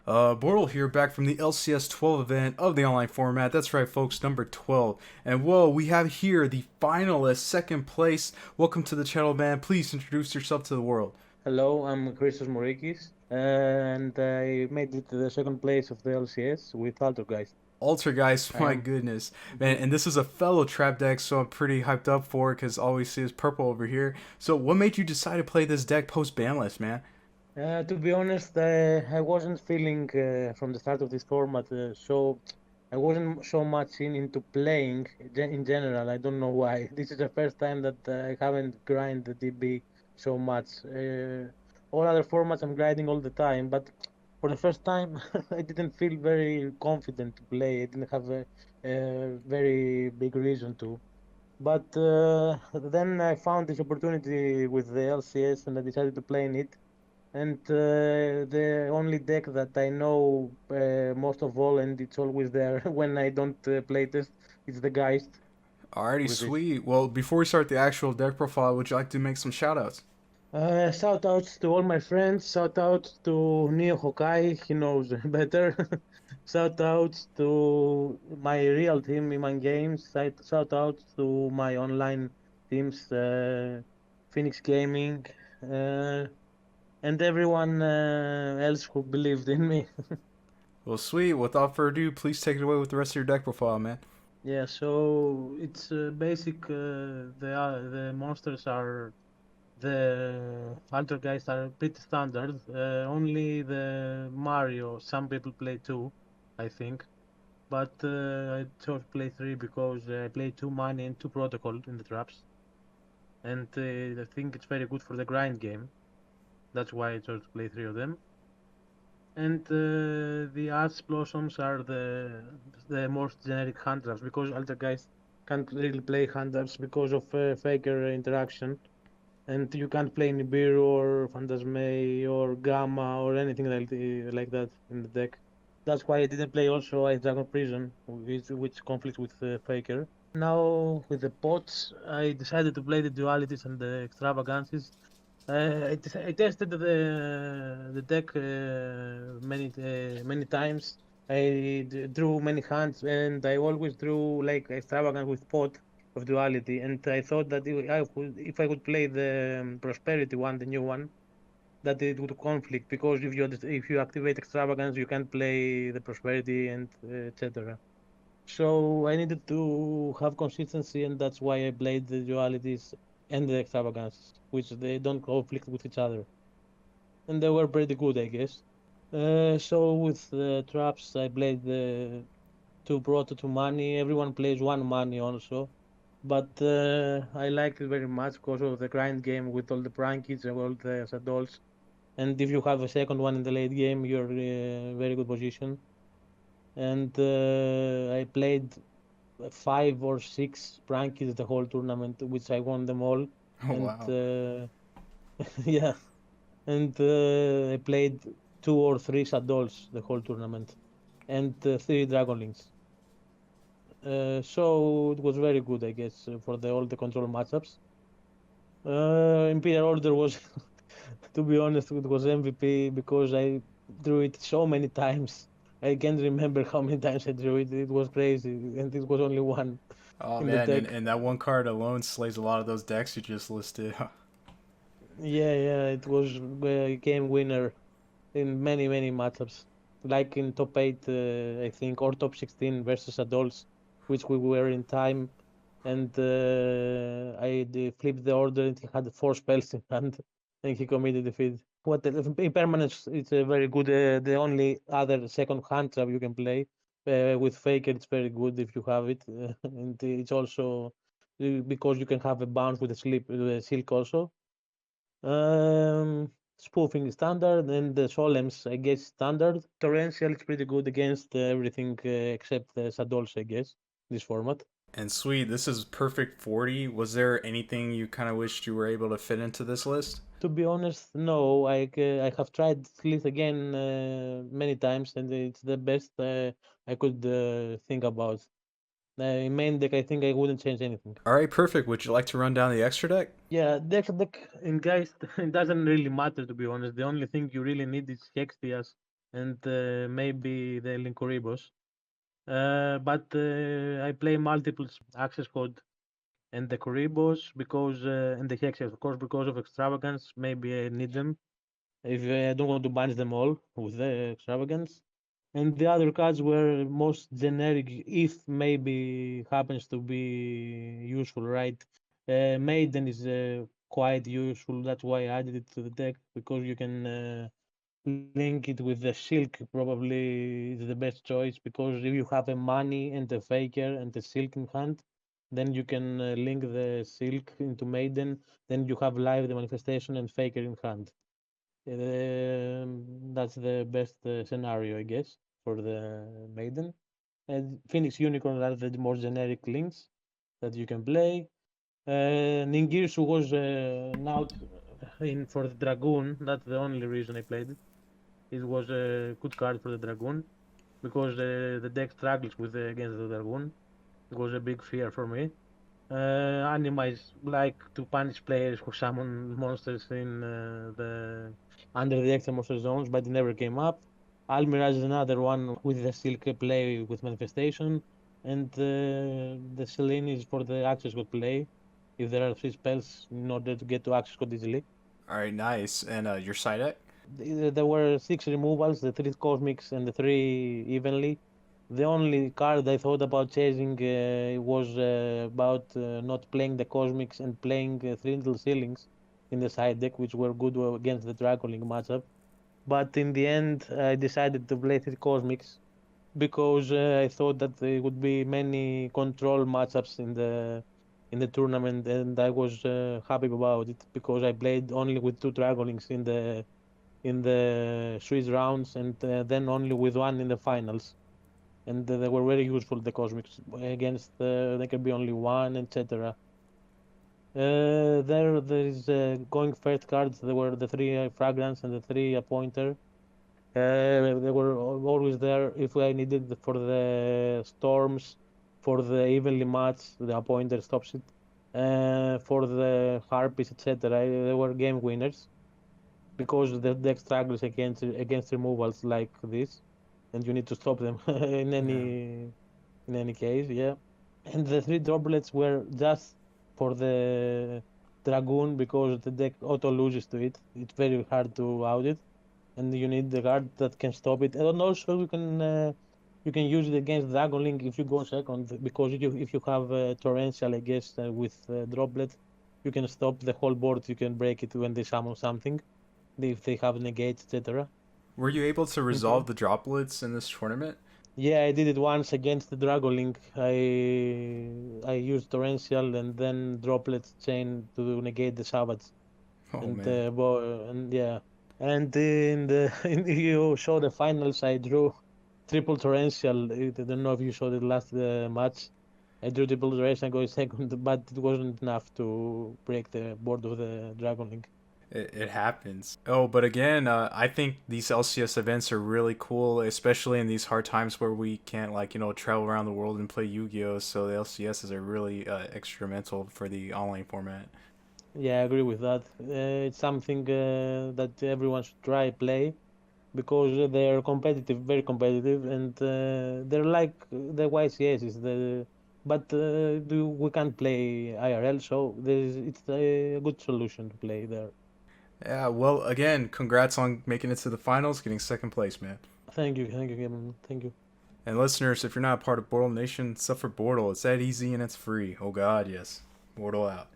BORTLE here, back from the LCS 12 event of the online format. That's right, folks, number 12. And whoa, we have here the finalist, second place. Welcome to the channel, man. Please introduce yourself to the world. Hello, I'm Christos Mourikis, and I made it to the second place of the LCS with Altergeists. Altergeists, I my am. goodness. Man, Mhm. and this is a fellow trap deck, so I'm pretty hyped up for it because all we see is purple over here. So what made you decide to play this deck post-ban list, man? To be honest, I wasn't feeling from the start of this format, so I wasn't so much into playing in general. I don't know why. This is the first time that I haven't grinded the DB so much. All other formats I'm grinding all the time, but for the first time I didn't feel very confident to play. I didn't have a very big reason to. But then I found this opportunity with the LCS and I decided to play in it. And the only deck that I know most of all, and it's always there when I don't play test, is the Geist Alrighty, with this. sweet. Well, before we start the actual deck profile, would you like to make some shoutouts? Shout outs to all my friends. Shout out to Neo Hokai, he knows better. Shout outs to my real team, Iman Games. Shout out to my online teams, Phoenix Gaming, uh, and everyone else who believed in me. Well, sweet. Without further ado, please take it away with the rest of your deck profile, man. Yeah, so it's basic. The monsters are the Altergeists are pretty standard. Only the Mario. Some people play two, I think, but I chose play three because I play two money and two protocol in the traps, and I think it's very good for the grind game. That's why I chose to play three of them. And the Arts Blossoms are the most generic hand traps because Altergeist can't really play hand traps because of Faker interaction. And you can't play Nibiru or Phantasme or Gamma or anything like that in the deck. That's why I didn't play also Ice Dragon Prison, which conflicts with Faker. Now with the pots, I decided to play the dualities and the extravagances. I tested the deck many times. Drew many hands, and I always drew like extravagant with pot of duality. And I thought that if I could play the prosperity one, the new one, that it would conflict because if you activate extravagance, you can't play the prosperity and etc. So I needed to have consistency, and that's why I played the dualities and the extravagances, which they don't conflict with each other, and they were pretty good, I guess. So with the traps, I played the two proto, two money. Everyone plays one money also, but I liked it very much because of the grind game with all the prankies and all the adults. And if you have a second one in the late game, you're in a very good position. And I played five or six prankies the whole tournament, which I won them all. Oh, And wow. yeah, and I played two or three Shadows the whole tournament, and three Dragonlings. So it was very good, I guess, for all the control matchups. Imperial Order was, to be honest, it was MVP because I drew it so many times. I can't remember how many times I drew it. It was crazy, and it was only one Oh, in the man, deck. and that one card alone slays a lot of those decks you just listed. Yeah, it was game winner in many matchups, like in top eight, I think, or top 16 versus adults, which we were in time, and flipped the order, and he had four spells in hand, and he committed defeat. What in permanence? It's a very good. The only other second hand trap you can play with Faker, it's very good if you have it, and it's also because you can have a bounce with the silk also. Spoofing is standard, and the Solems, I guess, standard. Torrential is pretty good against everything except Sadols, I guess, this format. And sweet, this is perfect 40. Was there anything you kind of wished you were able to fit into this list? To be honest, no. I have tried Slith again many times, and it's the best I could think about. In main deck, I think I wouldn't change anything. Alright, perfect. Would you like to run down the extra deck? Yeah, deck in guys, it doesn't really matter to be honest. The only thing you really need is Hextias and maybe the Linkoribos. But I play multiple access code and the Coribos because and the Hexes, of course, because of extravagance. Maybe I need them if I don't want to bunch them all with the extravagance. And the other cards were most generic, if maybe happens to be useful, right? Maiden is quite useful. That's why I added it to the deck because you can link it with the silk. Probably is the best choice because if you have a money and a faker and a silk in hand, then you can link the silk into maiden. Then you have live the manifestation and faker in hand. That's the best scenario, I guess, for the maiden. And Phoenix Unicorn are the more generic links that you can play. Ningirsu was now in for the Dragoon. That's the only reason I played it. It was a good card for the Dragoon because the deck struggles with against the Dragoon. It was a big fear for me. Animais like to punish players who summon monsters in the under the extra monster zones, but it never came up. Almirage is another one with the silk play with manifestation, and the Selene is for the access code play. If there are 3 spells in order to get to access code easily. All right, nice. And your side deck? There were 6 removals, the 3 cosmics and the 3 evenly. The only card I thought about chasing was about not playing the cosmics and playing 3 little ceilings in the side deck, which were good against the Dragon Link matchup. But in the end, I decided to play 3 cosmics because I thought that there would be many control matchups in the tournament, and I was happy about it because I played only with 2 Dragon Links in the Swiss rounds, and then only with one in the finals. And they were very useful. The cosmics against there can be only one, etc. There is going first cards. There were the 3 fragrance and the 3 appointer. They were always there if I needed for the storms, for the evenly match. The appointer stops it. For the harpies, etc. They were game winners because the deck struggles against removals like this, and you need to stop them in any case, yeah. And the 3 droplets were just for the dragoon because the deck auto loses to it. It's very hard to out it, and you need the card that can stop it. And also you can use it against Dragon Link if you go second because if you have torrential, I guess, with droplet, you can stop the whole board. You can break it when they summon something if they have negates, etc. Were you able to resolve the droplets in this tournament? Yeah, I did it once against the Dragolink. I used torrential and then droplet chain to negate the savage, Oh and man. and yeah, and in the you show the finals, I drew triple torrential. I don't know if you saw the last match. I drew triple torrential going second, but it wasn't enough to break the board of the Dragolink. It happens. Oh, but again, I think these LCS events are really cool, especially in these hard times where we can't, like, travel around the world and play Yu-Gi-Oh! So the LCSs are really instrumental for the online format. Yeah, I agree with that. It's something that everyone should try play because they're competitive, very competitive, and they're like the YCS. But we can't play IRL, so it's a good solution to play there. Yeah, well, again, congrats on making it to the finals, getting second place, man. Thank you, Kevin. Thank you. And listeners, if you're not a part of BORTLE Nation, suffer BORTLE. It's that easy and it's free. Oh God, yes. BORTLE out.